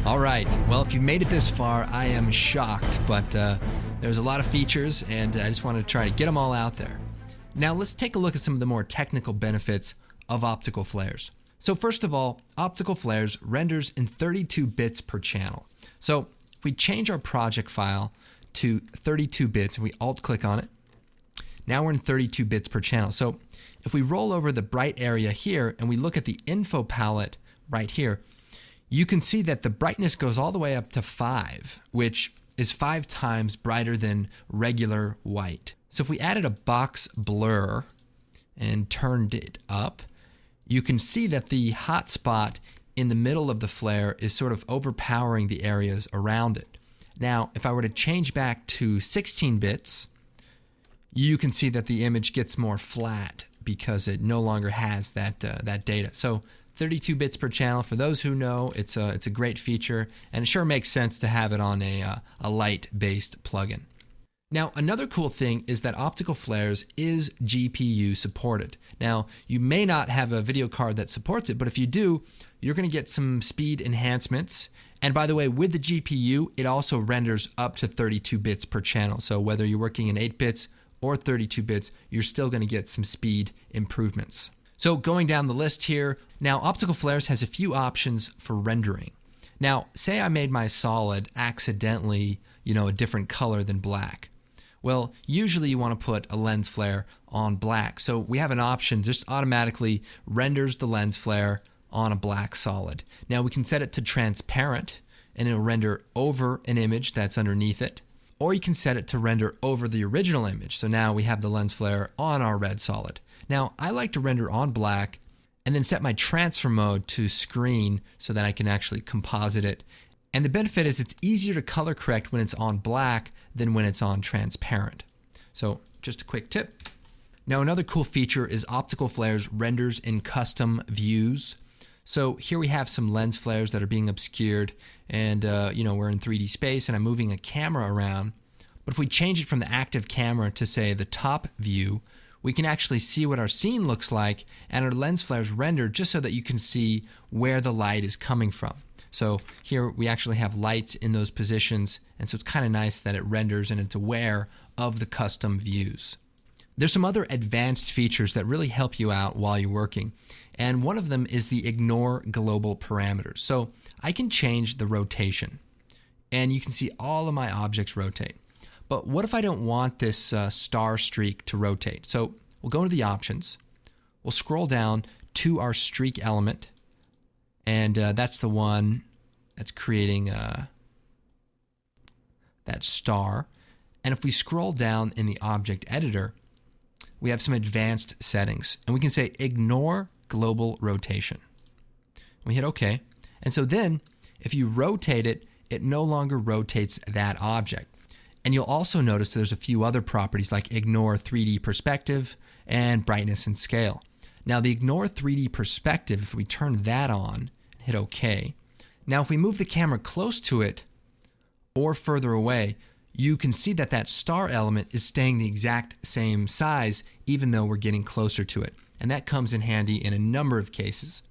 All right, well, if you've made it this far, I am shocked, but there's a lot of features, and I just wanted to try to get them all out there. Now, let's take a look at some of the more technical benefits of optical flares. So first of all, optical flares renders in 32 bits per channel. So if we change our project file to 32 bits and we alt-click on it, now we're in 32 bits per channel. So if we roll over the bright area here and we look at the info palette right here, you can see that the brightness goes all the way up to 5, which is 5 times brighter than regular white. So if we added a box blur and turned it up, you can see that the hot spot in the middle of the flare is sort of overpowering the areas around it. Now, if I were to change back to 16 bits, you can see that the image gets more flat because it no longer has that data. So 32 bits per channel, for those who know, it's a great feature, and it sure makes sense to have it on a light-based plugin. Now, another cool thing is that optical flares is GPU supported. Now, you may not have a video card that supports it, but if you do, you're going to get some speed enhancements. And by the way, with the GPU, it also renders up to 32 bits per channel. So whether you're working in 8 bits or 32 bits, you're still going to get some speed improvements. So going down the list here, now optical flares has a few options for rendering. Now, say I made my solid accidentally, a different color than black. Well, usually you want to put a lens flare on black. So we have an option just automatically renders the lens flare on a black solid. Now we can set it to transparent and it'll render over an image that's underneath it. Or you can set it to render over the original image. So now we have the lens flare on our red solid. Now I like to render on black and then set my transfer mode to screen so that I can actually composite it. And the benefit is it's easier to color correct when it's on black than when it's on transparent. So just a quick tip. Now another cool feature is optical flares renders in custom views. So here we have some lens flares that are being obscured and we're in 3D space and I'm moving a camera around. But if we change it from the active camera to say the top view, we can actually see what our scene looks like and our lens flares render just so that you can see where the light is coming from. So here we actually have lights in those positions, and so it's kind of nice that it renders and it's aware of the custom views. There's some other advanced features that really help you out while you're working, and one of them is the ignore global parameters. So I can change the rotation, and you can see all of my objects rotate. But what if I don't want this star streak to rotate? So we'll go into the options, we'll scroll down to our streak element, and that's the one that's creating that star. And if we scroll down in the object editor, we have some advanced settings. And we can say ignore global rotation. We hit OK. And so then if you rotate it, it no longer rotates that object. And you'll also notice there's a few other properties like ignore 3D perspective and brightness and scale. Now the ignore 3D perspective, if we turn that on, hit OK. Now if we move the camera close to it or further away, you can see that that star element is staying the exact same size even though we're getting closer to it. And that comes in handy in a number of cases.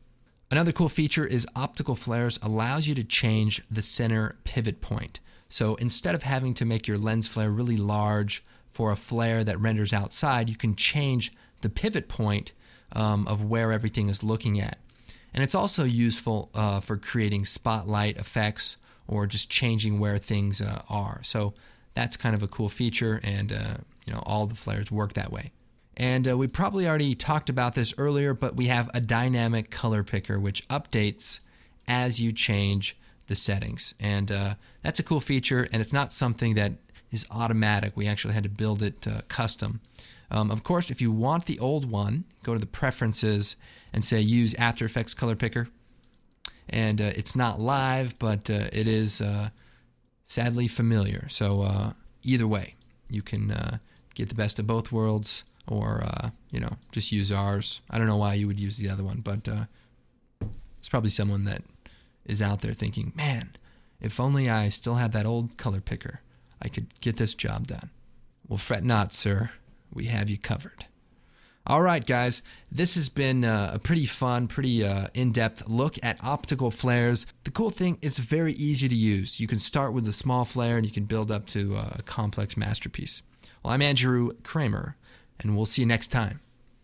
Another cool feature is optical flares allows you to change the center pivot point. So instead of having to make your lens flare really large for a flare that renders outside, you can change the pivot point of where everything is looking at. And it's also useful for creating spotlight effects or just changing where things are. So that's kind of a cool feature, and all the flares work that way. And we probably already talked about this earlier, but we have a dynamic color picker which updates as you change the settings. And that's a cool feature, and it's not something that is automatic. We actually had to build it custom. Of course, if you want the old one, go to the preferences and say use After Effects color picker. And it's not live, but it is sadly familiar. So either way, you can get the best of both worlds, or just use ours. I don't know why you would use the other one, but it's probably someone that is out there thinking, man, if only I still had that old color picker, I could get this job done. Well, fret not, sir. We have you covered. All right, guys, this has been a pretty fun, pretty in-depth look at optical flares. The cool thing, it's very easy to use. You can start with a small flare and you can build up to a complex masterpiece. Well, I'm Andrew Kramer, and we'll see you next time.